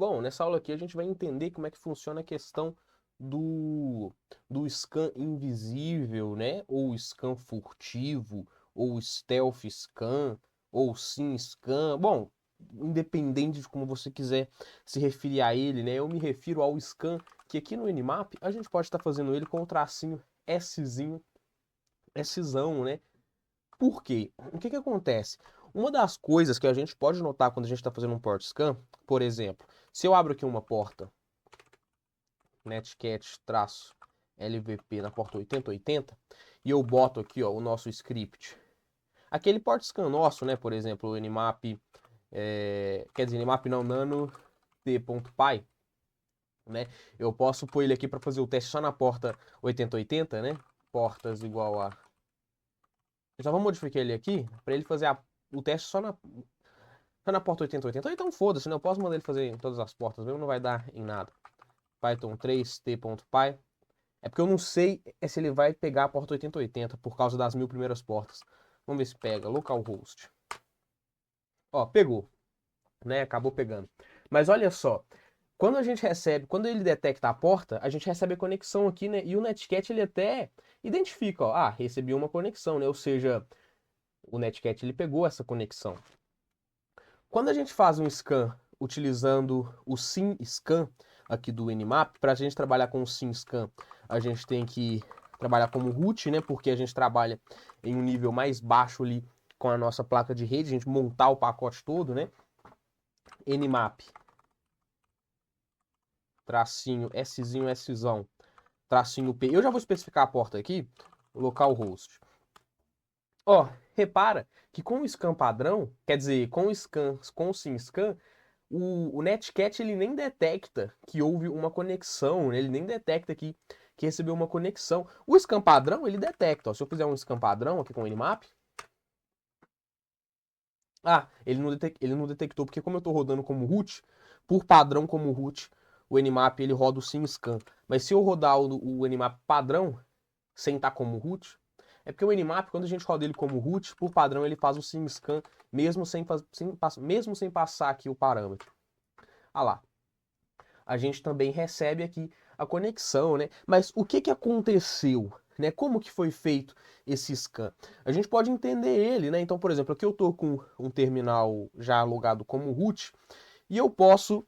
Bom, nessa aula aqui a gente vai entender como é que funciona a questão do scan invisível, né? Ou scan furtivo, ou stealth scan, ou sim scan. Bom, independente de como você quiser se referir a ele, né? Eu me refiro ao scan que aqui no Nmap a gente pode estar fazendo ele com o tracinho Szinho, Szão, né? Por quê? O que que acontece? Uma das coisas que a gente pode notar quando a gente está fazendo um port scan, por exemplo, se eu abro aqui uma porta netcat-lvp na porta 8080 e eu boto aqui ó, o nosso script, aquele port scan nosso, né, por exemplo, o nmap, quer dizer, nmap não, nano t.py, né, eu posso pôr ele aqui para fazer o teste só na porta 8080, né, portas igual a... Eu só vou modificar ele aqui para ele fazer o teste só na porta 8080, então foda-se, né, eu posso mandar ele fazer em todas as portas mesmo, não vai dar em nada. Python 3t.py. É porque eu não sei se ele vai pegar a porta 8080 por causa das 1000 primeiras portas. Vamos ver se pega. Localhost. Ó, pegou, né? Acabou pegando. Mas olha só, quando a gente recebe, quando ele detecta a porta, a gente recebe a conexão aqui, né? E o Netcat ele até identifica, ó, recebi uma conexão, né? Ou seja, o Netcat ele pegou essa conexão. Quando a gente faz um scan utilizando o SimScan aqui do Nmap, para a gente trabalhar com o SimScan, a gente tem que trabalhar como root, né? Porque a gente trabalha em um nível mais baixo ali com a nossa placa de rede, a gente montar o pacote todo, né? Nmap, tracinho Szinho, Szão, tracinho P. Eu já vou especificar a porta aqui, localhost. Ó, repara que com o scan padrão, quer dizer, com o SimScan, o Netcat ele nem detecta que houve uma conexão, né? Ele nem detecta que recebeu uma conexão. O scan padrão ele detecta. Ó. Se eu fizer um scan padrão aqui com o Nmap, ele não detectou porque como eu estou rodando como root, por padrão como root, o Nmap ele roda o SimScan. Mas se eu rodar o Nmap padrão sem estar como root, é porque o Nmap, quando a gente roda ele como root, por padrão ele faz o SimScan mesmo mesmo sem passar aqui o parâmetro. Ah lá, a gente também recebe aqui a conexão, né? Mas o que que aconteceu? Né? Como que foi feito esse scan? A gente pode entender ele, né? Então, por exemplo, aqui eu estou com um terminal já logado como root e eu posso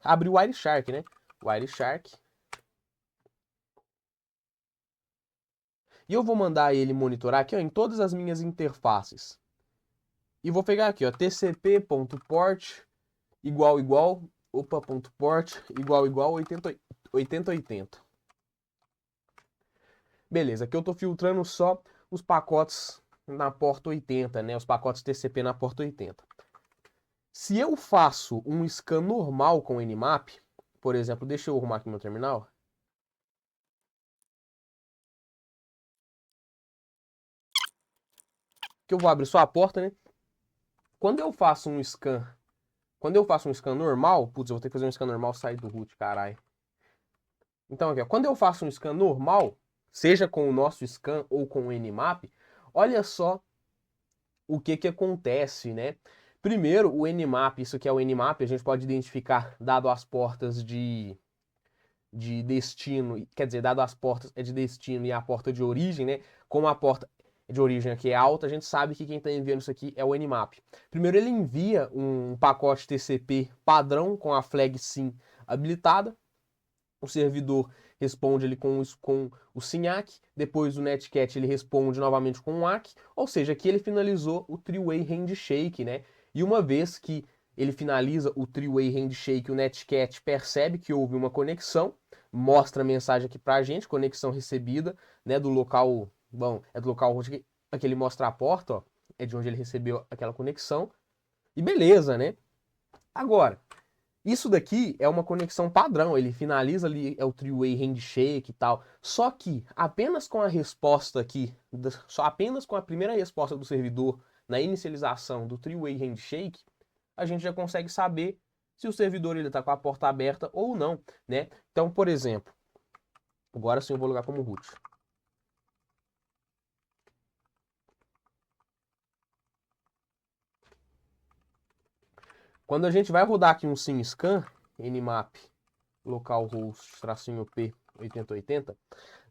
abrir o Wireshark, né? Wireshark. E eu vou mandar ele monitorar aqui ó, em todas as minhas interfaces. E vou pegar aqui, ó, tcp.port igual igual, .port igual 8080. Beleza, aqui eu estou filtrando só os pacotes na porta 80, né? Os pacotes TCP na porta 80. Se eu faço um scan normal com o Nmap, por exemplo, deixa eu arrumar aqui meu terminal. Que eu vou abrir só a porta, né? Quando eu faço um scan, normal, putz, eu vou ter que fazer um scan normal sair do root, caralho. Então aqui, ó, quando eu faço um scan normal, seja com o nosso scan ou com o Nmap, olha só o que que acontece, né? Primeiro, o Nmap, isso aqui é o Nmap, a gente pode identificar dado as portas de destino, quer dizer, dado as portas é de destino e a porta de origem, né? Como a porta de origem aqui é alta, a gente sabe que quem está enviando isso aqui é o Nmap. Primeiro, ele envia um pacote TCP padrão com a flag SYN habilitada, o servidor responde ele com o SYNACK, depois o Netcat ele responde novamente com o ACK, ou seja, aqui ele finalizou o three-way handshake, né? E uma vez que ele finaliza o three-way handshake, o Netcat percebe que houve uma conexão, mostra a mensagem aqui pra gente, conexão recebida, né, do local, bom, é do local onde aqui ele mostra a porta, ó, é de onde ele recebeu aquela conexão, e beleza, né? Agora, isso daqui é uma conexão padrão, ele finaliza ali, é o three-way handshake e tal. Só que apenas com a resposta aqui, só apenas com a primeira resposta do servidor na inicialização do three-way handshake, a gente já consegue saber se o servidor ele está com a porta aberta ou não, né? Então, por exemplo, agora sim eu vou logar como root. Quando a gente vai rodar aqui um SimScan, nmap localhost-p 8080,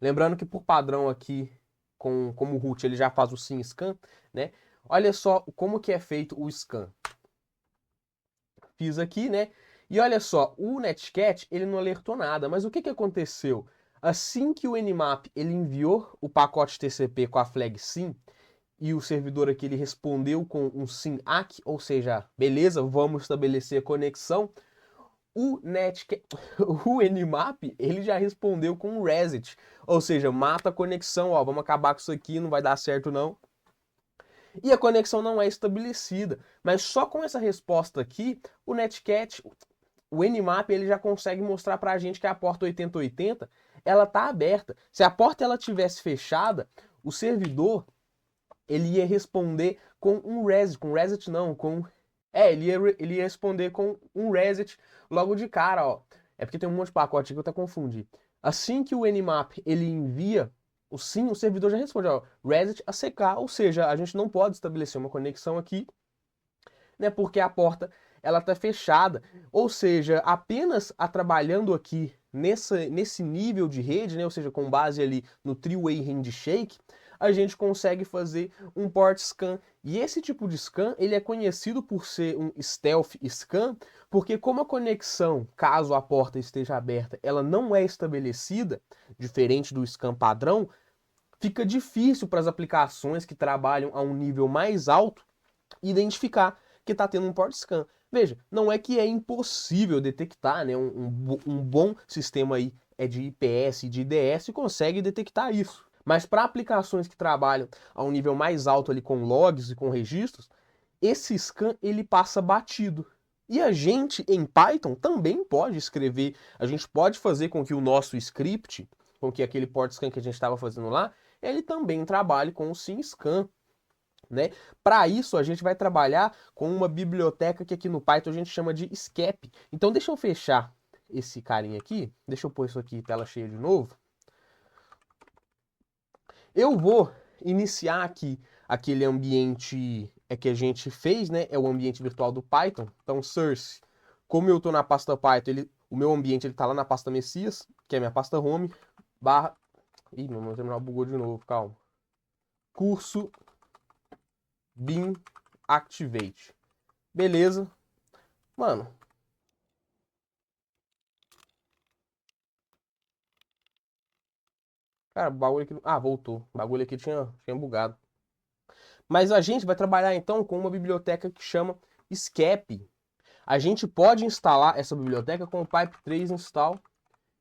lembrando que por padrão aqui, como root, ele já faz o SimScan, né? Olha só como que é feito o scan. Fiz aqui, né? E olha só, o Netcat, ele não alertou nada, mas o que que aconteceu? Assim que o Nmap, ele enviou o pacote TCP com a flag sim, e o servidor aqui, ele respondeu com um sim ACK, ou seja, beleza, vamos estabelecer a conexão, o Netcat, o Nmap, ele já respondeu com um reset, ou seja, mata a conexão, ó, vamos acabar com isso aqui, não vai dar certo não. E a conexão não é estabelecida, mas só com essa resposta aqui, o Netcat, o Nmap, ele já consegue mostrar para a gente que a porta 8080 ela está aberta. Se a porta ela tivesse fechada, o servidor ele ia responder com um reset não, com ele ia responder com um reset logo de cara, ó. É porque tem um monte de pacote aqui que eu até confundi. Assim que o Nmap ele envia o sim, o servidor já responde, ó, reset ACK, ou seja, a gente não pode estabelecer uma conexão aqui, né, porque a porta ela está fechada, ou seja, apenas trabalhando aqui nesse nível de rede, né, ou seja, com base ali no three-way handshake, a gente consegue fazer um port scan. E esse tipo de scan, ele é conhecido por ser um stealth scan, porque como a conexão, caso a porta esteja aberta, ela não é estabelecida, diferente do scan padrão, fica difícil para as aplicações que trabalham a um nível mais alto identificar que está tendo um port scan. Veja, não é que é impossível detectar, né? Um bom sistema aí de IPS e de IDS consegue detectar isso. Mas para aplicações que trabalham a um nível mais alto ali com logs e com registros, esse scan ele passa batido. E a gente em Python também pode escrever, a gente pode fazer com que o nosso script, com que aquele port scan que a gente estava fazendo lá, ele também trabalhe com o SimScan. Né? Para isso, a gente vai trabalhar com uma biblioteca que aqui no Python a gente chama de SCAP. Então, deixa eu fechar esse carinha aqui. Deixa eu pôr isso aqui, tela cheia de novo. Eu vou iniciar aqui aquele ambiente que a gente fez, né? É o ambiente virtual do Python. Então, source, como eu estou na pasta Python, o meu ambiente está lá na pasta Messias, que é minha pasta home, barra... Ih, meu terminal bugou de novo, calma. Curso bin activate. Beleza. Mano. Cara, o bagulho aqui. Ah, voltou. O bagulho aqui tinha bugado. Mas a gente vai trabalhar então com uma biblioteca que chama SCAP. A gente pode instalar essa biblioteca com o pipe3 install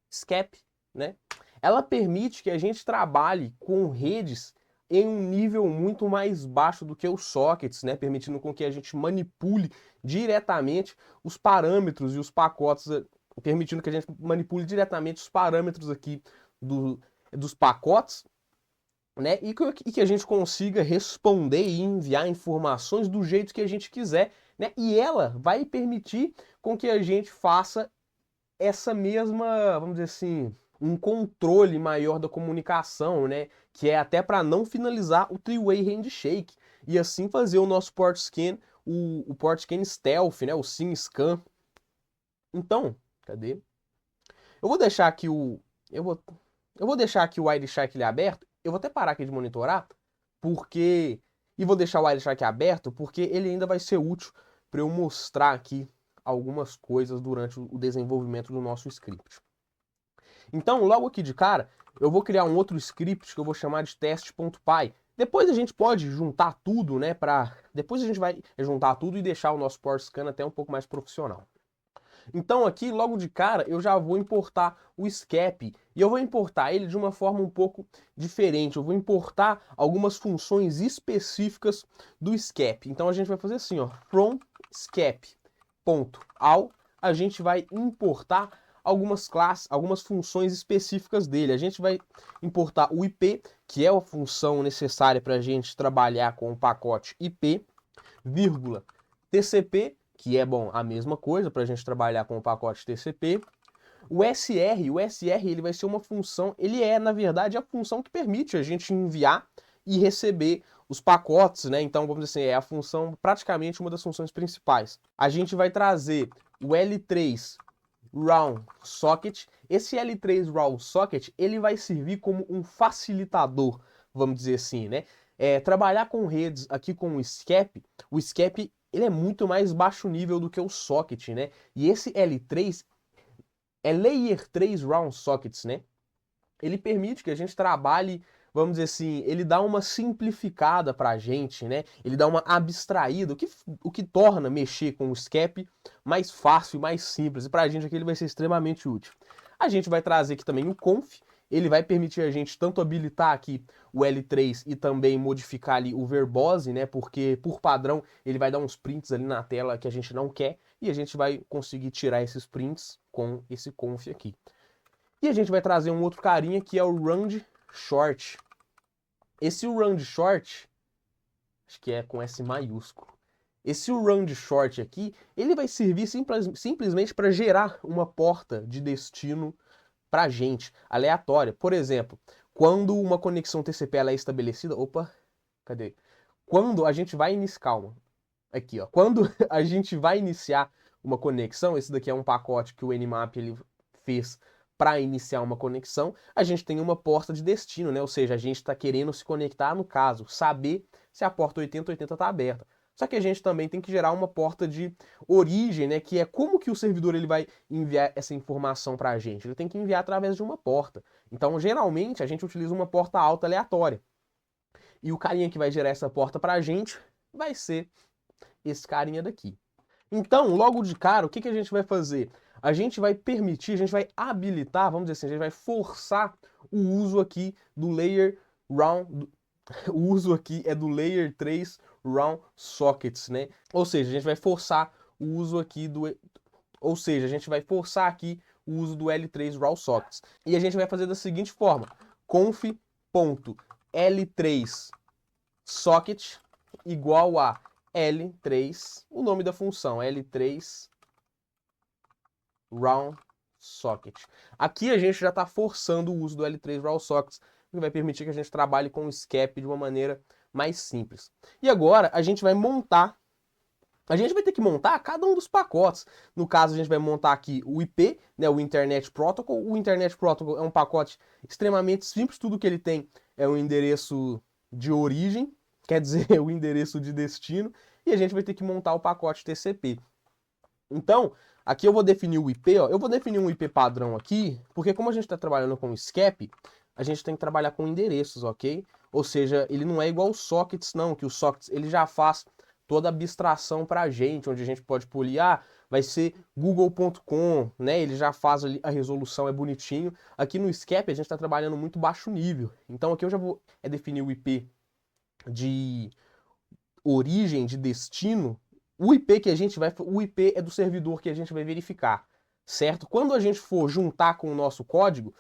SCAP, né? Ela permite que a gente trabalhe com redes em um nível muito mais baixo do que os sockets, né? Permitindo com que a gente manipule diretamente os parâmetros e os pacotes, permitindo que a gente manipule diretamente os parâmetros aqui dos pacotes, né? E que a gente consiga responder e enviar informações do jeito que a gente quiser, né? E ela vai permitir com que a gente faça essa mesma, vamos dizer assim, um controle maior da comunicação, né? Que é até para não finalizar o three-way handshake e assim fazer o nosso port scan, o port scan stealth, né? O SimScan. Então, cadê? Eu vou deixar aqui eu vou deixar aqui o Wireshark aberto. Eu vou até parar aqui de monitorar, porque e vou deixar o Wireshark aberto porque ele ainda vai ser útil para eu mostrar aqui algumas coisas durante o desenvolvimento do nosso script. Então, logo aqui de cara, eu vou criar um outro script que eu vou chamar de test.py. Depois a gente pode juntar tudo, né, depois a gente vai juntar tudo e deixar o nosso port scan até um pouco mais profissional. Então aqui, logo de cara, eu já vou importar o SCAP. E eu vou importar ele de uma forma um pouco diferente. Eu vou importar algumas funções específicas do SCAP. Então a gente vai fazer assim, ó, from SCAP.all, a gente vai importar algumas classes, algumas funções específicas dele. A gente vai importar o IP, que é a função necessária para a gente trabalhar com o pacote IP, vírgula, TCP, que é, bom, a mesma coisa para a gente trabalhar com o pacote TCP. O SR ele vai ser uma função, ele é, na verdade, a função que permite a gente enviar e receber os pacotes, né? Então, vamos dizer assim, é a função, praticamente uma das funções principais. A gente vai trazer o L3 Round Socket. Esse L3 Round Socket, ele vai servir como um facilitador, vamos dizer assim, né? Trabalhar com redes aqui com o SCAP, ele é muito mais baixo nível do que o socket, né? E esse L3 é Layer 3 Round Sockets, né? Ele permite que a gente trabalhe, vamos dizer assim, ele dá uma simplificada pra gente, né? Ele dá uma abstraída, o que torna mexer com o SCAP mais fácil, mais simples. E pra gente aqui ele vai ser extremamente útil. A gente vai trazer aqui também o conf, ele vai permitir a gente tanto habilitar aqui o L3 e também modificar ali o verbose, né? Porque por padrão ele vai dar uns prints ali na tela que a gente não quer e a gente vai conseguir tirar esses prints com esse conf aqui. E a gente vai trazer um outro carinha que é o Round Short. Esse Round Short, acho que é com S maiúsculo. Esse Round Short aqui, ele vai servir simplesmente para gerar uma porta de destino para gente, aleatória. Por exemplo, quando uma conexão TCP ela é estabelecida... Opa, cadê? Quando a gente vai iniciar... Calma. Aqui, ó. Quando a gente vai iniciar uma conexão, esse daqui é um pacote que o Nmap ele fez para iniciar uma conexão, a gente tem uma porta de destino, né? Ou seja, a gente está querendo se conectar, no caso, saber se a porta 8080 está aberta. Só que a gente também tem que gerar uma porta de origem, né? Que é como que o servidor ele vai enviar essa informação para a gente. Ele tem que enviar através de uma porta. Então, geralmente, a gente utiliza uma porta alta aleatória. E o carinha que vai gerar essa porta para a gente vai ser esse carinha daqui. Então, logo de cara, o que a gente vai fazer? A gente vai permitir, a gente vai habilitar, vamos dizer assim, a gente vai forçar o uso aqui do Layer Round, o uso aqui é do Layer 3 Round Sockets, né? Ou seja, a gente vai forçar o uso aqui ou seja, a gente vai forçar aqui o uso do L3 Round Sockets. E a gente vai fazer da seguinte forma: conf.l3 socket igual a L3, o nome da função, L3 Round Socket. Aqui a gente já está forçando o uso do L3 Round Sockets, que vai permitir que a gente trabalhe com o SCAP de uma maneira mais simples. E agora a gente vai montar, a gente vai ter que montar cada um dos pacotes. No caso, a gente vai montar aqui o IP, né, o Internet Protocol. O Internet Protocol é um pacote extremamente simples, tudo que ele tem é um endereço de origem, quer dizer, o endereço de destino, e a gente vai ter que montar o pacote TCP. Então, aqui eu vou definir o IP, ó. Eu vou definir um IP padrão aqui, porque como a gente está trabalhando com SCAP, a gente tem que trabalhar com endereços, ok? Ou seja, ele não é igual os sockets, não, que o sockets ele já faz toda a abstração para a gente, onde a gente pode polir, vai ser google.com, né? Ele já faz ali, a resolução é bonitinho. Aqui no SCAP a gente está trabalhando muito baixo nível. Então aqui eu já vou definir o IP de origem, de destino. O IP que a gente vai, o IP é do servidor que a gente vai verificar, certo? Quando a gente for juntar com o nosso código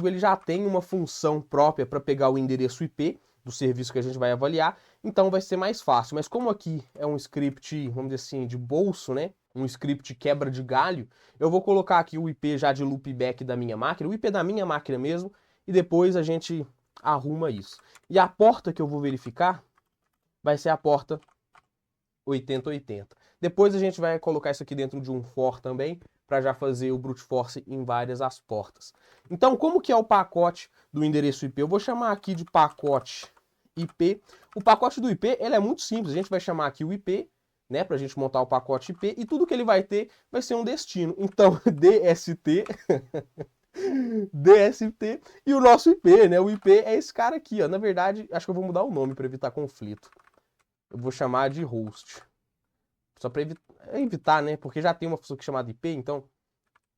ele já tem uma função própria para pegar o endereço IP do serviço que a gente vai avaliar, então vai ser mais fácil. Mas como aqui é um script, vamos dizer assim, de bolso, né? Um script quebra de galho, eu vou colocar aqui o IP já de loopback da minha máquina, o IP da minha máquina mesmo, e depois a gente arruma isso. E a porta que eu vou verificar vai ser a porta 8080. Depois a gente vai colocar isso aqui dentro de um for também, para já fazer o brute force em várias as portas. Então, como que é o pacote do endereço IP? Eu vou chamar aqui de pacote IP. O pacote do IP, ele é muito simples. A gente vai chamar aqui o IP, né, para a gente montar o pacote IP, e tudo que ele vai ter vai ser um destino. Então, DST... DST e o nosso IP, né? O IP é esse cara aqui, ó. Na verdade, acho que eu vou mudar o nome para evitar conflito. Eu vou chamar de host. Só para evitar, né? Porque já tem uma função que é chamada IP, então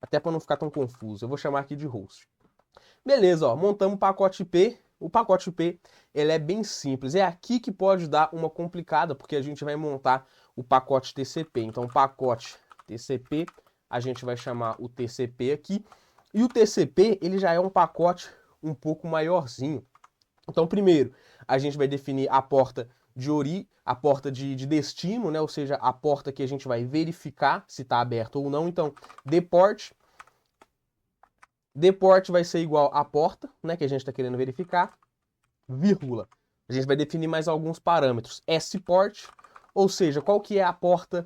até para não ficar tão confuso, eu vou chamar aqui de host. Beleza, ó, montamos o pacote IP. O pacote IP, ele é bem simples. É aqui que pode dar uma complicada, porque a gente vai montar o pacote TCP. Então, o pacote TCP, a gente vai chamar o TCP aqui. E o TCP, ele já é um pacote um pouco maiorzinho. Então, primeiro, a gente vai definir a porta a porta de destino, né? Ou seja, a porta que a gente vai verificar se está aberta ou não. Então, dport vai ser igual à porta, né? Que a gente está querendo verificar, vírgula. a gente vai definir mais alguns parâmetros. S-port, ou seja, qual que é a porta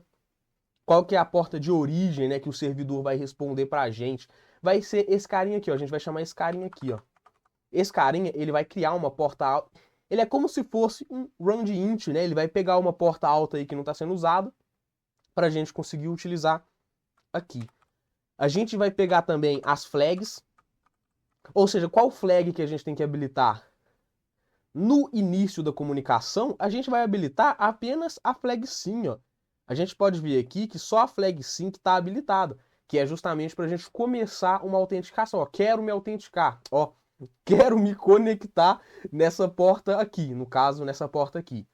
de origem, né, que o servidor vai responder para a gente. Vai ser esse carinha aqui, ó. A gente vai chamar esse carinha aqui, ó. Esse carinha, ele vai criar uma porta alta. Ele é como se fosse um round int, né? Ele vai pegar uma porta alta aí que não está sendo usada para a gente conseguir utilizar aqui. A gente vai pegar também as flags, ou seja, qual flag que a gente tem que habilitar? No início da comunicação, a gente vai habilitar apenas a flag sim, ó. A gente pode ver aqui que só a flag sim que está habilitada, que é justamente para a gente começar uma autenticação. Ó, quero me autenticar, ó, quero me conectar nessa porta aqui, no caso, nessa porta aqui.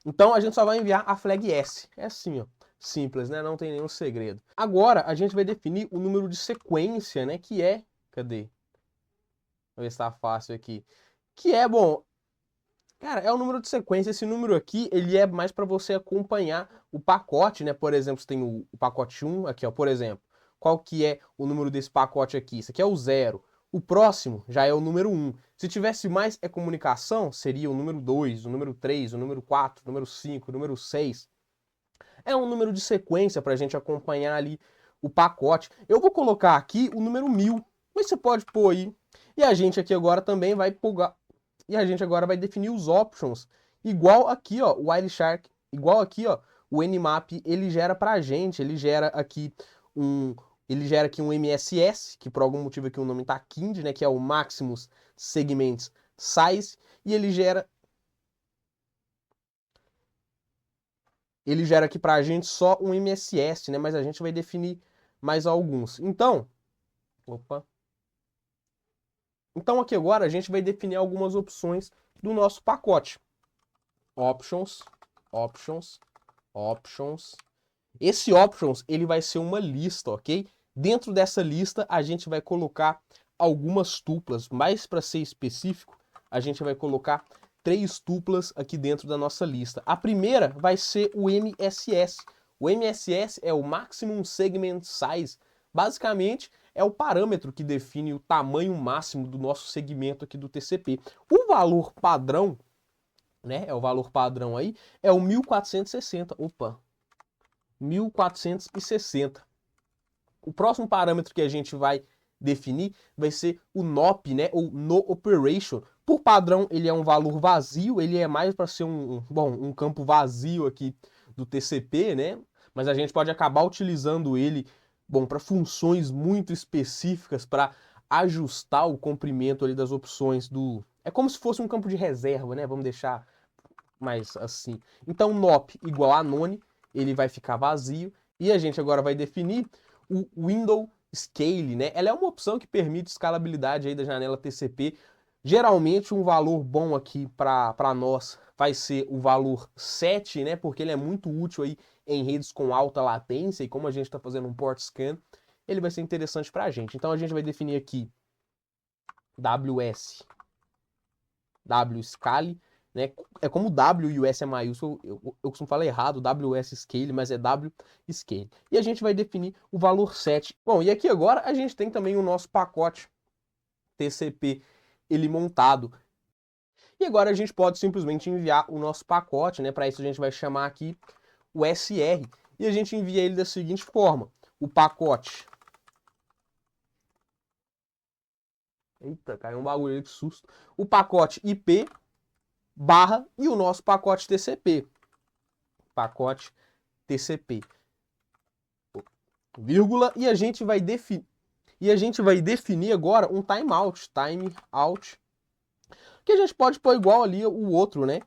Então, a gente só vai enviar a flag S. É assim, ó. Simples, né? Não tem nenhum segredo. Agora, a gente vai definir o número de sequência, né? Que é... Cadê? Vamos ver se tá fácil aqui. Que é, bom... Cara, é o número de sequência. Esse número aqui, ele é mais para você acompanhar o pacote, né? Por exemplo, você tem o pacote 1 aqui, ó. Por exemplo, qual que é o número desse pacote aqui? Isso aqui é o 0. O próximo já é o número 1. Se tivesse mais comunicação, seria o número 2, o número 3, o número 4, o número 5, o número 6. É um número de sequência para a gente acompanhar ali o pacote. Eu vou colocar aqui o número 1000, mas você pode pôr aí. E a gente aqui agora também vai pegar... E a gente agora vai definir os options. Igual aqui, ó, o Wireshark. Igual aqui, ó, o Nmap, ele gera pra gente. Ele gera aqui um MSS, que por algum motivo aqui o nome tá KIND, né, que é o Maximus Segments Size, e ele gera aqui pra gente só um MSS, né, mas a gente vai definir mais alguns. Então, opa. Então aqui agora a gente vai definir algumas opções do nosso pacote. Options, options, options. Esse options, ele vai ser uma lista, ok? Dentro dessa lista, a gente vai colocar algumas tuplas. Mais para ser específico, a gente vai colocar 3 tuplas aqui dentro da nossa lista. A primeira vai ser o MSS. O MSS é o Maximum Segment Size. Basicamente, é o parâmetro que define o tamanho máximo do nosso segmento aqui do TCP. O valor padrão, né, é o valor padrão aí, é o 1460. Opa, 1460. O próximo parâmetro que a gente vai definir vai ser o NOP, né, ou No Operation. Por padrão, ele é um valor vazio, ele é mais para ser um campo vazio aqui do TCP, né? Mas a gente pode acabar utilizando ele, bom, para funções muito específicas, para ajustar o comprimento ali das opções do... É como se fosse um campo de reserva, né? Vamos deixar mais assim. Então, NOP igual a none, ele vai ficar vazio. E a gente agora vai definir o Window Scale, né? Ela é uma opção que permite escalabilidade aí da janela TCP. Geralmente um valor bom aqui para nós vai ser o valor 7, né? Porque ele é muito útil aí em redes com alta latência, e como a gente está fazendo um port scan, ele vai ser interessante para a gente. Então a gente vai definir aqui WS, WScale, né? É como W e o S é maiúsculo, eu costumo falar errado, WS Scale, mas é W Scale. E a gente vai definir o valor 7. Bom, e aqui agora a gente tem também o nosso pacote TCP, ele montado. E agora a gente pode simplesmente enviar o nosso pacote, né? Para isso a gente vai chamar aqui o SR. E a gente envia ele da seguinte forma. O pacote... Eita, caiu um bagulho aí, que susto. O pacote IP barra e o nosso pacote TCP. Pacote TCP. Vírgula, e a gente vai definir agora um timeout, que a gente pode pôr igual ali o outro, né?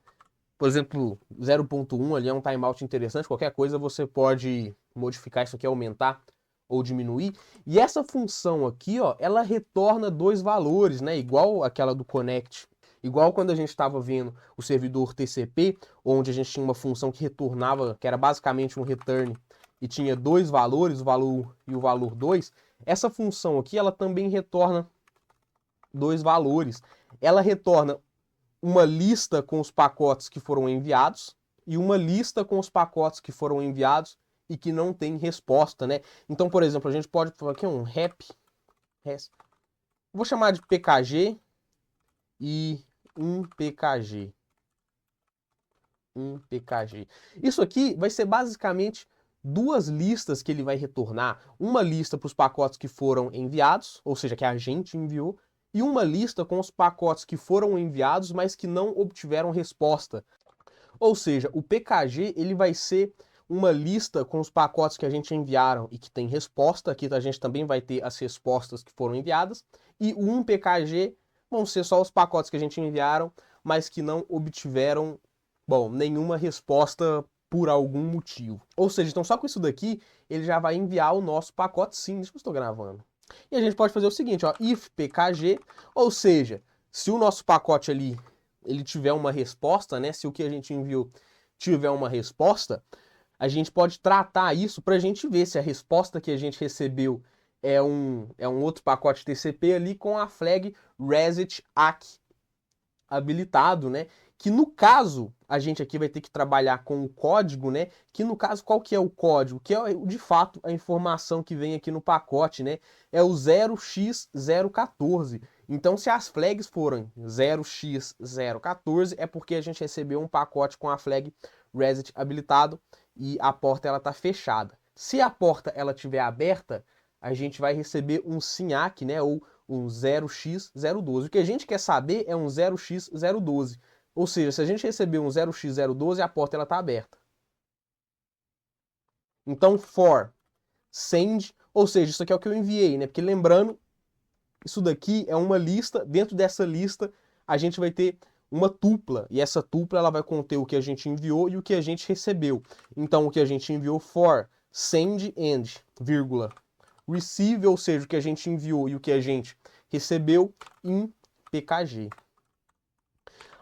Por exemplo, 0.1 ali é um timeout interessante, qualquer coisa você pode modificar isso aqui, aumentar ou diminuir. E essa função aqui, ó, ela retorna 2 valores, né? Igual aquela do connect. Igual quando a gente estava vendo o servidor TCP, onde a gente tinha uma função que retornava, que era basicamente um return, e tinha 2 valores, o valor 1 e o valor 2. Essa função aqui, ela também retorna 2 valores. Ela retorna uma lista com os pacotes que foram enviados e uma lista com os pacotes que foram enviados e que não tem resposta, né? Então, por exemplo, a gente pode falar aqui um rep, vou chamar de PKG e pkg. Pkg. Isso aqui vai ser basicamente duas listas que ele vai retornar. Uma lista para os pacotes que foram enviados, ou seja, que a gente enviou, e uma lista com os pacotes que foram enviados, mas que não obtiveram resposta. Ou seja, o PKG ele vai ser uma lista com os pacotes que a gente enviaram e que tem resposta. Aqui a gente também vai ter as respostas que foram enviadas. E o 1PKG vão ser só os pacotes que a gente enviaram, mas que não obtiveram, bom, nenhuma resposta por algum motivo. Ou seja, então só com isso daqui, ele já vai enviar o nosso pacote sim. Deixa eu ver se eu estou gravando. E a gente pode fazer o seguinte, ó, if pkg, ou seja, se o nosso pacote ali ele tiver uma resposta, né? Se o que a gente enviou tiver uma resposta, a gente pode tratar isso para a gente ver se a resposta que a gente recebeu é um outro pacote TCP ali com a flag reset-ack habilitado, né? Que no caso, a gente aqui vai ter que trabalhar com o código, né? Que no caso, qual que é o código? Que é, de fato, a informação que vem aqui no pacote, né? É o 0x014. Então, se as flags forem 0x014, é porque a gente recebeu um pacote com a flag reset habilitado e a porta ela tá fechada. Se a porta ela tiver aberta, a gente vai receber um SYNACK, né? Ou um 0x012. O que a gente quer saber é um 0x012. Ou seja, se a gente receber um 0x012, a porta está aberta. Então, for send, ou seja, isso aqui é o que eu enviei, né? Porque lembrando, isso daqui é uma lista, dentro dessa lista a gente vai ter uma tupla, e essa tupla ela vai conter o que a gente enviou e o que a gente recebeu. Então, o que a gente enviou for send and, vírgula, receive, ou seja, o que a gente enviou e o que a gente recebeu em PKG.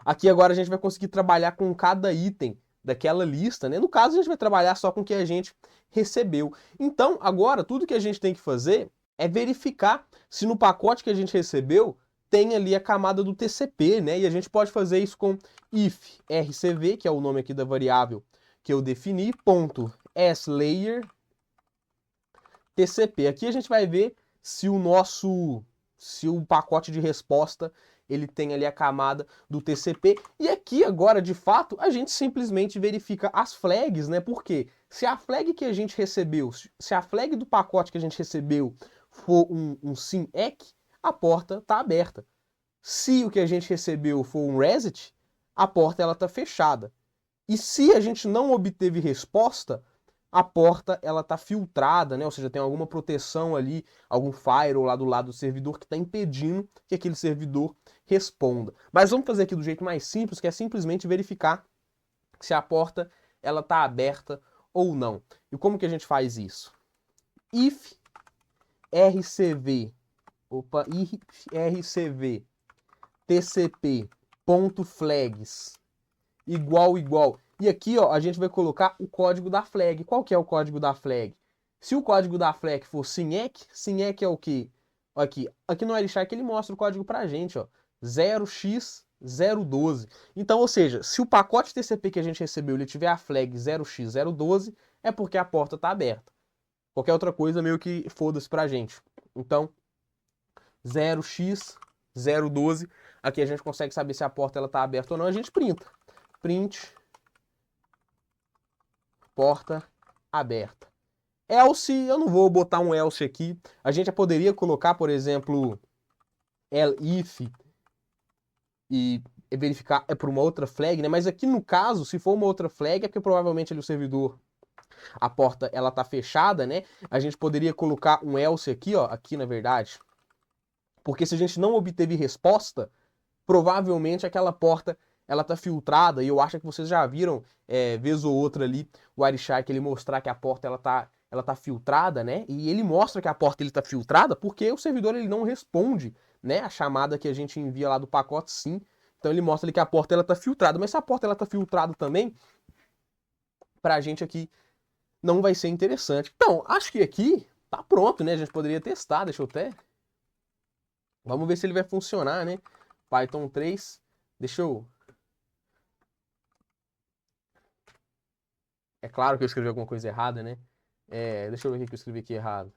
Aqui agora a gente vai conseguir trabalhar com cada item daquela lista, né? No caso, a gente vai trabalhar só com o que a gente recebeu. Então, agora, tudo que a gente tem que fazer é verificar se no pacote que a gente recebeu tem ali a camada do TCP, né? E a gente pode fazer isso com if rcv, que é o nome aqui da variável que eu defini, ponto slayer TCP. Aqui a gente vai ver se o pacote de resposta ele tem ali a camada do TCP. E aqui agora, de fato, a gente simplesmente verifica as flags, né? Porque se a flag que a gente recebeu, se a flag do pacote que a gente recebeu for um SYNACK, a porta está aberta. Se o que a gente recebeu for um reset, a porta ela está fechada. E se a gente não obteve resposta, a porta ela está filtrada, né? Ou seja, tem alguma proteção ali, algum firewall lá do lado do servidor que está impedindo que aquele servidor responda. Mas vamos fazer aqui do jeito mais simples, que é simplesmente verificar se a porta ela está aberta ou não. E como que a gente faz isso? If rcv, if rcv tcp.flags igual. E aqui, ó, a gente vai colocar o código da flag. Qual que é o código da flag? Se o código da flag for SYNACK, SYNACK é o quê? Aqui no Wireshark ele mostra o código pra gente, ó, 0x012. Então, ou seja, se o pacote TCP que a gente recebeu ele tiver a flag 0x012, é porque a porta tá aberta. Qualquer outra coisa meio que foda-se pra gente. Então, 0x012, aqui a gente consegue saber se a porta ela tá aberta ou não, a gente printa. Print porta aberta. Else, eu não vou botar um else aqui. A gente já poderia colocar, por exemplo, elif e verificar é por uma outra flag, né? Mas aqui no caso, se for uma outra flag, é porque provavelmente ali o servidor, a porta ela tá fechada, né? A gente poderia colocar um else aqui, ó, aqui na verdade. Porque se a gente não obteve resposta, provavelmente aquela porta ela tá filtrada, e eu acho que vocês já viram, vez ou outra ali, o Wireshark ele mostrar que a porta ela tá filtrada, né? E ele mostra que a porta ele tá filtrada porque o servidor ele não responde, né, a chamada que a gente envia lá do pacote sim. Então ele mostra ali que a porta ela tá filtrada, mas se a porta ela tá filtrada também, pra gente aqui não vai ser interessante. Então, acho que aqui tá pronto, né? A gente poderia testar, deixa eu até. Vamos ver se ele vai funcionar, né? Python 3. Deixa eu. É claro que eu escrevi alguma coisa errada, né? Deixa eu ver o que eu escrevi aqui errado.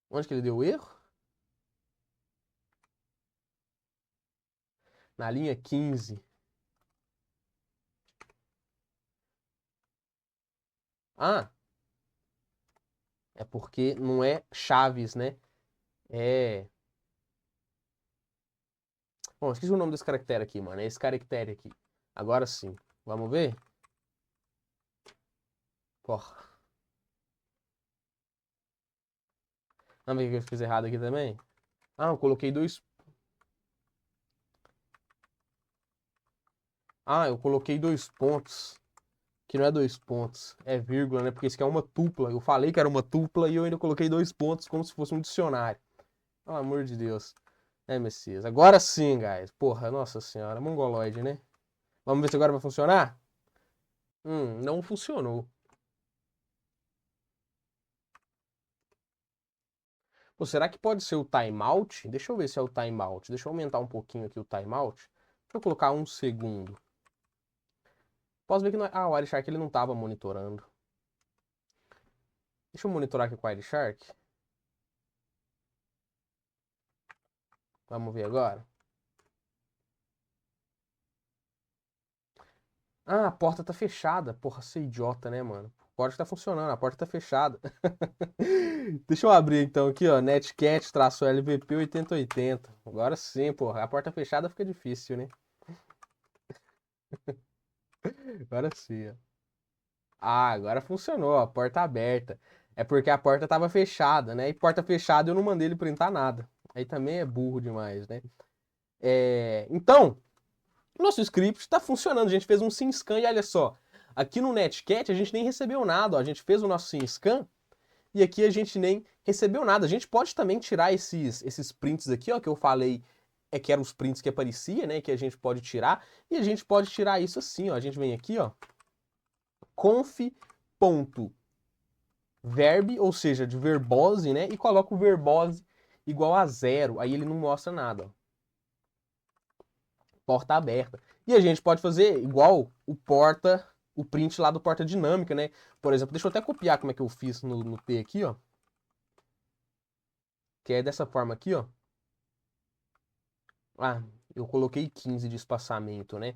Onde que ele deu erro? Na linha 15. Ah, é porque não é chaves, né? É... Bom, esqueci o nome desse caractere aqui, mano. É esse caractere aqui. Agora sim. Vamos ver? Porra. Vamos ver o que eu fiz errado aqui também? Ah, eu coloquei dois... Ah, eu coloquei 2 pontos. Que não é 2 pontos. É vírgula, né? Porque isso aqui é uma tupla. Eu falei que era uma tupla e eu ainda coloquei 2 pontos como se fosse um dicionário. Pelo amor de Deus. É, Messias. Agora sim, guys. Porra, nossa senhora. Mongoloide, né? Vamos ver se agora vai funcionar? Não funcionou. Pô, será que pode ser o timeout? Deixa eu ver se é o timeout. Deixa eu aumentar um pouquinho aqui o timeout. Deixa eu colocar 1 segundo. Posso ver que não é... Ah, o Wireshark ele não estava monitorando. Deixa eu monitorar aqui com o Wireshark. Vamos ver agora. Ah, a porta tá fechada. Porra, você é idiota, né, mano? O código tá funcionando, a porta tá fechada. Deixa eu abrir então aqui, ó. Netcat-LVP 8080. Agora sim, porra. A porta fechada fica difícil, né? Agora sim, ó. Ah, agora funcionou, a porta aberta. É porque a porta tava fechada, né? E porta fechada eu não mandei ele printar nada. Aí também é burro demais, né? Então, nosso script está funcionando. A gente fez um SimScan e olha só. Aqui no Netcat a gente nem recebeu nada. Ó. A gente fez o nosso SimScan e aqui a gente nem recebeu nada. A gente pode também tirar esses prints aqui, ó, que eu falei que eram os prints que aparecia, né? Que a gente pode tirar. E a gente pode tirar isso assim, ó. A gente vem aqui, ó. Conf.verb, ou seja, de verbose, né? E coloca o verbose igual a 0. Aí ele não mostra nada, ó. Porta aberta. E a gente pode fazer igual o print lá do porta dinâmica, né? Por exemplo, deixa eu até copiar como é que eu fiz no T aqui, ó. Que é dessa forma aqui, ó. Ah, eu coloquei 15 de espaçamento, né?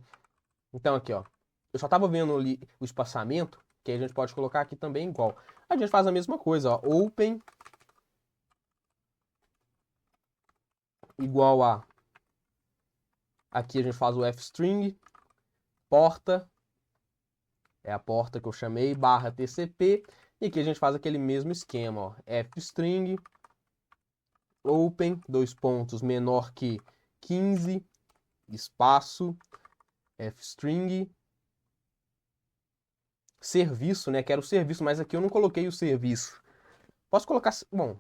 Então aqui, ó. Eu só tava vendo ali o espaçamento, que a gente pode colocar aqui também igual. A gente faz a mesma coisa, ó. Open igual a... Aqui a gente faz o fstring, porta, é a porta que eu chamei, barra TCP. E aqui a gente faz aquele mesmo esquema, ó. Fstring, open, 2 pontos, menor que 15, espaço, fstring, serviço, né? Quero serviço, mas aqui eu não coloquei o serviço. Posso colocar... Bom,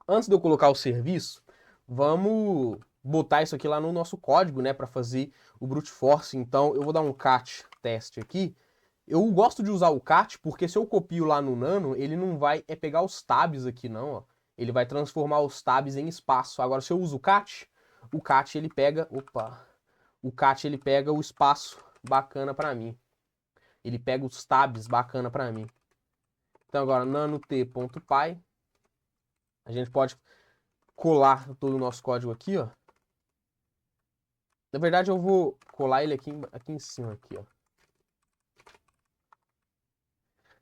antes de eu colocar o serviço, vamos botar isso aqui lá no nosso código, né? Para fazer o brute force. Então, eu vou dar um cat teste aqui. Eu gosto de usar o cat porque se eu copio lá no nano, ele não vai pegar os tabs aqui não, ó. Ele vai transformar os tabs em espaço. Agora, se eu uso o cat ele pega... Opa! O cat ele pega o espaço bacana para mim. Ele pega os tabs bacana para mim. Então, agora, nano-t.py. A gente pode colar todo o nosso código aqui, ó. Na verdade, eu vou colar ele aqui em cima, aqui, ó.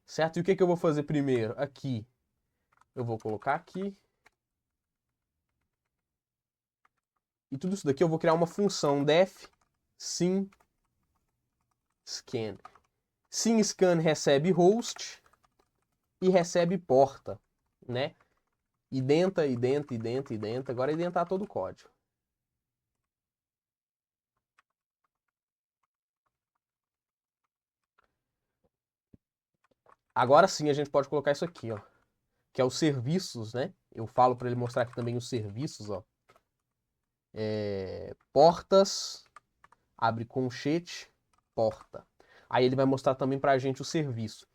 Certo? E o que eu vou fazer primeiro? Aqui. Eu vou colocar aqui. E tudo isso daqui eu vou criar uma função def sim scan. Sim scan recebe host e recebe porta, né? Identa, identa, identa, identa. Agora identar todo o código. Agora sim a gente pode colocar isso aqui, ó. Que é os serviços, né? Eu falo para ele mostrar aqui também os serviços, ó. Portas, abre colchete, porta. Aí ele vai mostrar também para a gente o serviço.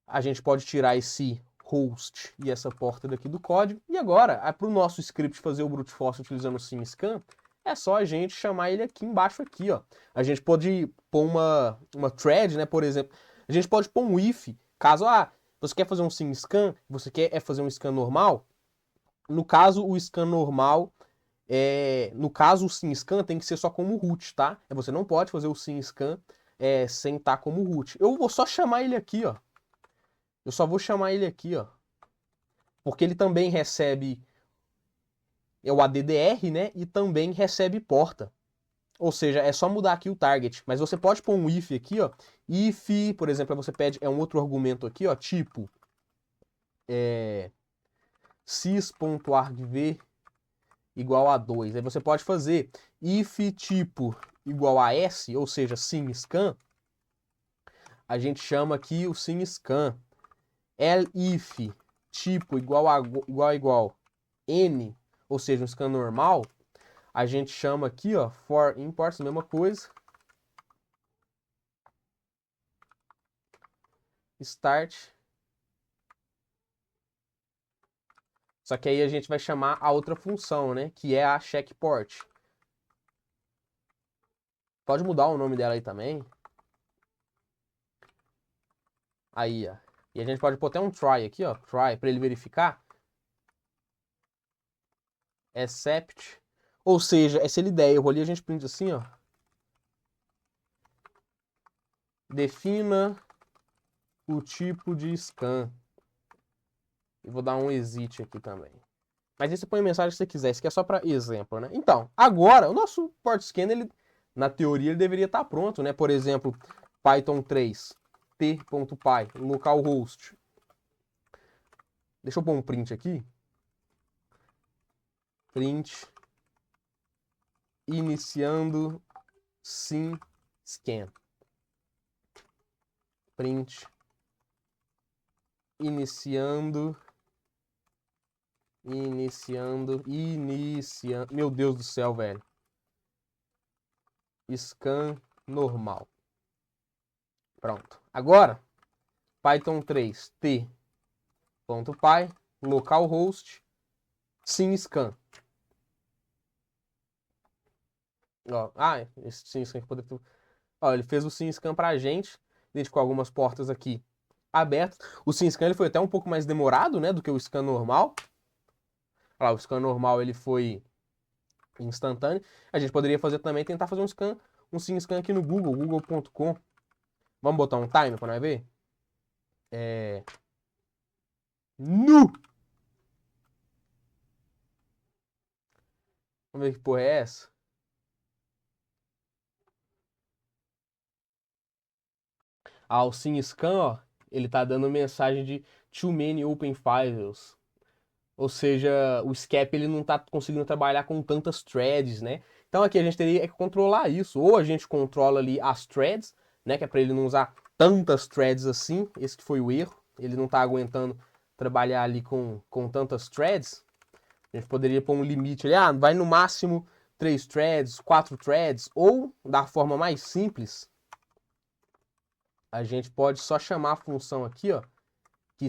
A gente pode tirar esse host e essa porta daqui do código. E agora, para o nosso script fazer o brute force utilizando o simscan, é só a gente chamar ele aqui embaixo aqui, ó. A gente pode pôr uma thread, né, por exemplo. A gente pode pôr um if, caso, você quer fazer um simscan, você quer fazer um scan normal. No caso, o scan normal no caso, o SymScan tem que ser só como root, tá? Você não pode fazer o SymScan sem estar como root. Eu vou só chamar ele aqui, ó. Eu só vou chamar ele aqui, ó. Porque ele também recebe o ADDR, né? E também recebe porta. Ou seja, é só mudar aqui o target. Mas você pode pôr um if aqui, ó. If, por exemplo, você pede um outro argumento aqui, ó. Tipo, sys.argv igual a 2. Aí você pode fazer if tipo igual a s, ou seja, SymScan. A gente chama aqui o SymScan. Elif tipo igual a n, ou seja, um scan normal, a gente chama aqui, ó, for imports, a mesma coisa. Start. Só que aí a gente vai chamar a outra função, né, que é a checkport. Pode mudar o nome dela aí também. Aí, ó. E a gente pode pôr até um try aqui, ó, try, para ele verificar. Except. Ou seja, se ele der erro ali, a gente print assim, ó. Defina o tipo de scan. E vou dar um exit aqui também. Mas aí você põe a mensagem que você quiser. Isso aqui é só para exemplo, né? Então, agora, o nosso port scan, ele, na teoria, ele deveria estar pronto, né? Por exemplo, Python 3, t.py, localhost. Deixa eu pôr um print aqui. Print iniciando SymScan. Print iniciando. Meu Deus do céu, velho. Scan normal. Pronto. Agora, Python 3, t.py, localhost, SymScan. Ó, esse SymScan que poderia ter... Ó, ele fez o SymScan pra gente, identificou algumas portas aqui abertas. O SymScan ele foi até um pouco mais demorado, né, do que o scan normal. Olha lá, o scan normal ele foi instantâneo. A gente poderia fazer também, tentar fazer um SymScan aqui no Google, google.com. Vamos botar um timer para nós ver? Nu! Vamos ver que porra é essa. O SymScan, ó, ele tá dando mensagem de too many open files. Ou seja, o SCAP ele não tá conseguindo trabalhar com tantas threads, né? Então aqui a gente teria que controlar isso. Ou a gente controla ali as threads, né? Que é para ele não usar tantas threads assim. Esse que foi o erro. Ele não tá aguentando trabalhar ali com tantas threads. A gente poderia pôr um limite ali. Vai no máximo 3 threads, 4 threads. Ou, da forma mais simples, a gente pode só chamar a função aqui, ó, que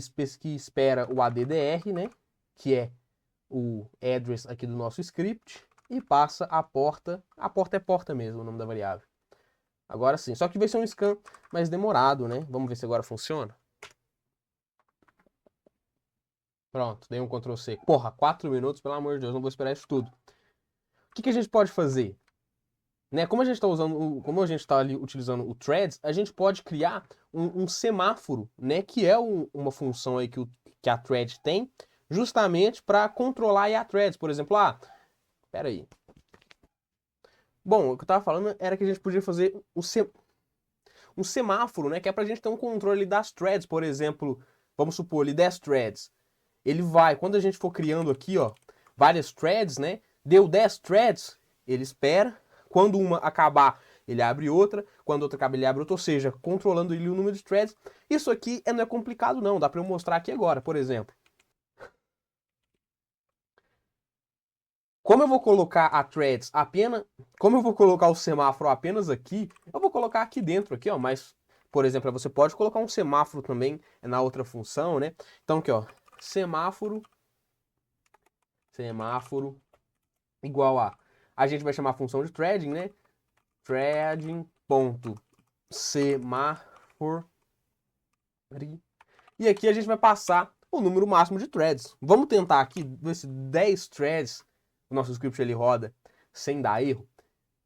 espera o ADDR, né? Que é o address aqui do nosso script e passa a porta. A porta é porta mesmo, o nome da variável. Agora sim, só que vai ser um scan mais demorado, né? Vamos ver se agora funciona. Pronto, dei um Ctrl C. Porra, 4 minutos, pelo amor de Deus, não vou esperar isso tudo. O que a gente pode fazer? Né, como a gente está ali utilizando o threads, a gente pode criar um semáforo, né, que é uma função aí que a thread tem, justamente para controlar aí a threads. Por exemplo, pera aí. Bom, o que eu estava falando era que a gente podia fazer um semáforo, né, que é para a gente ter um controle das threads. Por exemplo, vamos supor ali 10 threads. Ele vai, quando a gente for criando aqui, ó, várias threads, né, deu 10 threads, ele espera. Quando uma acabar, ele abre outra. Quando outra acaba, ele abre outra. Ou seja, controlando ali o número de threads. Isso aqui não é complicado, não. Dá para eu mostrar aqui agora, por exemplo. Como eu vou colocar a threads apenas... Como eu vou colocar o semáforo apenas aqui, eu vou colocar aqui dentro, aqui, ó. Mas, por exemplo, você pode colocar um semáforo também na outra função, né? Então, aqui, ó. Semáforo igual a... A gente vai chamar a função de threading, né? Threading.semáforo. E aqui a gente vai passar o número máximo de threads. Vamos tentar aqui ver se 10 threads o nosso script ele roda sem dar erro.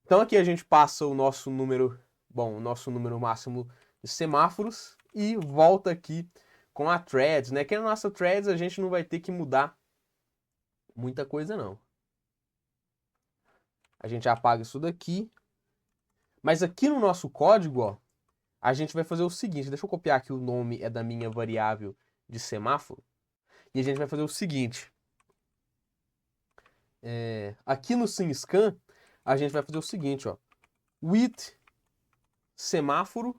Então aqui a gente passa o nosso número, o nosso número máximo de semáforos e volta aqui com a threads, né? Que na nossa threads a gente não vai ter que mudar muita coisa não. A gente apaga isso daqui. Mas aqui no nosso código, ó, a gente vai fazer o seguinte, deixa eu copiar aqui o nome é da minha variável de semáforo. E a gente vai fazer o seguinte, aqui no SimScan, a gente vai fazer o seguinte, ó, with semáforo,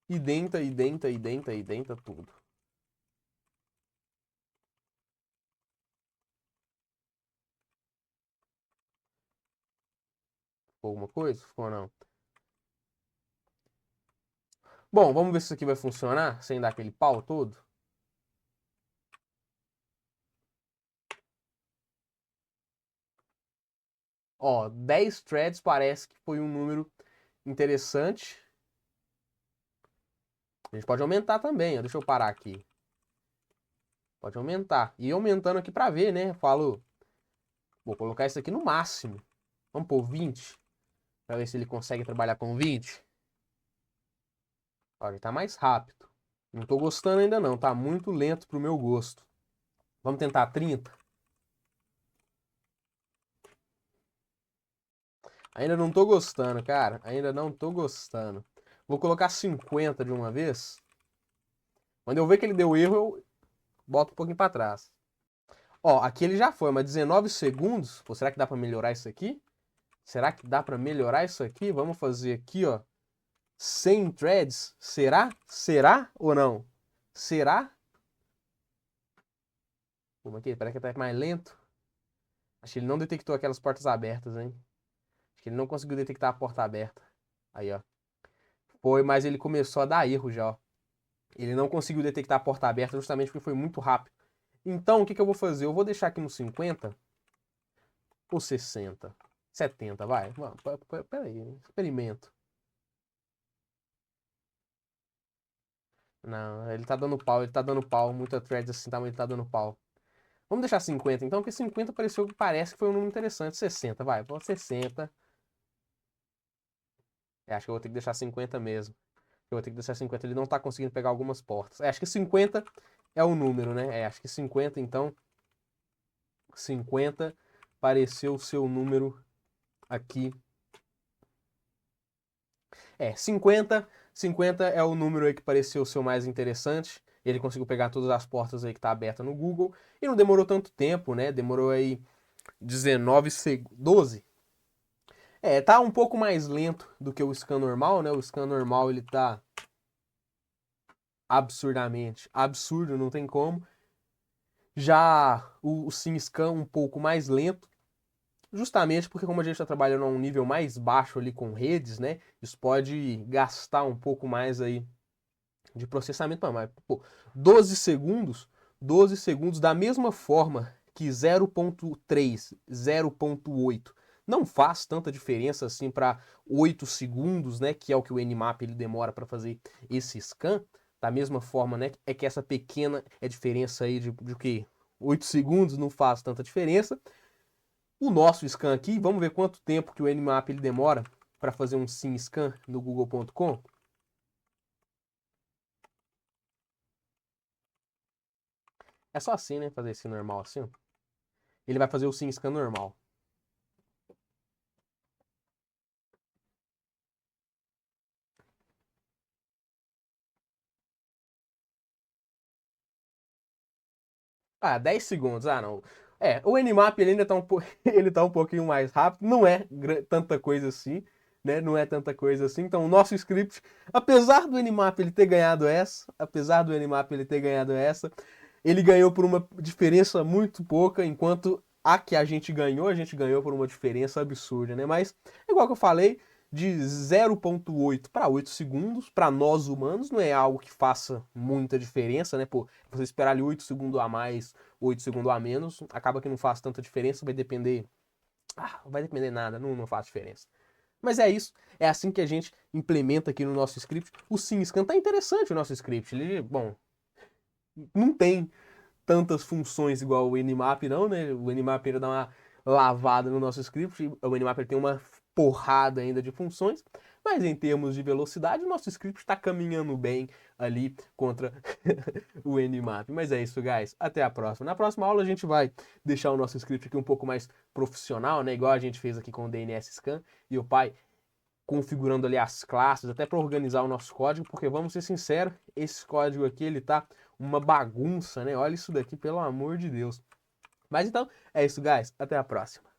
identa tudo. Ficou alguma coisa? Ficou não? Bom, vamos ver se isso aqui vai funcionar sem dar aquele pau todo. Ó, 10 threads parece que foi um número interessante. A gente pode aumentar também, ó. Deixa eu parar aqui. Pode aumentar. E aumentando aqui pra ver, né? Eu falo, vou colocar isso aqui no máximo. Vamos pôr 20. Pra ver se ele consegue trabalhar com 20. Ó, ele tá mais rápido. Não tô gostando ainda não. Tá muito lento pro meu gosto. Vamos tentar 30? Ainda não tô gostando, cara. Ainda não tô gostando. Vou colocar 50 de uma vez. Quando eu ver que ele deu erro, eu boto um pouquinho pra trás. Ó, aqui ele já foi, mas 19 segundos. Pô, será que dá pra melhorar isso aqui? Será que dá pra melhorar isso aqui? Vamos fazer aqui, ó. 100 threads? Será? Será ou não? Será? Como aqui? Parece que tá mais lento. Acho que ele não detectou aquelas portas abertas, hein? Acho que ele não conseguiu detectar a porta aberta. Aí, ó. Foi, mas ele começou a dar erro já, ó. Ele não conseguiu detectar a porta aberta justamente porque foi muito rápido. Então, o que que eu vou fazer? Eu vou deixar aqui no 50 ou 60? 70, vai. Peraí, experimento. Não, ele tá dando pau, ele tá dando pau. Muita threads assim, tá, mas ele tá dando pau. Vamos deixar 50 então, porque 50 pareceu que parece que foi um número interessante. 60, vai, vou 60. Acho que eu vou ter que deixar 50 mesmo. Eu vou ter que deixar 50, ele não tá conseguindo pegar algumas portas. Acho que 50 é o número, né? Acho que 50, então. 50 pareceu o seu número aqui. 50 é o número aí que pareceu o seu mais interessante. Ele conseguiu pegar todas as portas aí que tá aberta no Google. E não demorou tanto tempo, né? Demorou aí 19 segundos. 12. Tá um pouco mais lento do que o scan normal, né? O scan normal ele tá absurdamente absurdo, não tem como. Já o SimScan um pouco mais lento, justamente porque como a gente está trabalhando a um nível mais baixo ali com redes, né? Isso pode gastar um pouco mais aí de processamento, mas pô, 12 segundos da mesma forma que 0.3, 0.8 não faz tanta diferença assim para 8 segundos, né, que é o que o Nmap ele demora para fazer esse scan, da mesma forma, né, é que essa pequena diferença aí de que 8 segundos não faz tanta diferença. O nosso scan aqui, vamos ver quanto tempo que o Nmap ele demora para fazer um SimScan no google.com. É só assim, né? Fazer esse normal assim. Ele vai fazer o SimScan normal. Ah, 10 segundos. Ah, não. O Nmap ele ainda tá ele tá um pouquinho mais rápido. Não é tanta coisa assim, né? Não é tanta coisa assim. Então, o nosso script, apesar do Nmap ele ter ganhado essa, ele ganhou por uma diferença muito pouca, enquanto a que a gente ganhou por uma diferença absurda, né? Mas, igual que eu falei, de 0.8 para 8 segundos, para nós humanos, não é algo que faça muita diferença, né? Pô, você esperar ali 8 segundos a mais, 8 segundos a menos, acaba que não faz tanta diferença, vai depender. Vai depender nada, não faz diferença. Mas é isso, é assim que a gente implementa aqui no nosso script. O SimScan tá interessante o nosso script. Ele, bom, não tem tantas funções igual o Nmap não, né? O Nmap ainda dá uma lavada no nosso script. O Nmap tem uma porrada ainda de funções, mas em termos de velocidade, o nosso script está caminhando bem ali contra o Nmap. Mas é isso, guys. Até a próxima. Na próxima aula a gente vai deixar o nosso script aqui um pouco mais profissional, né? Igual a gente fez aqui com o DNS Scan e o pai configurando ali as classes, até para organizar o nosso código, porque vamos ser sinceros, esse código aqui ele tá uma bagunça, né? Olha isso daqui, pelo amor de Deus. Mas então, é isso, guys. Até a próxima.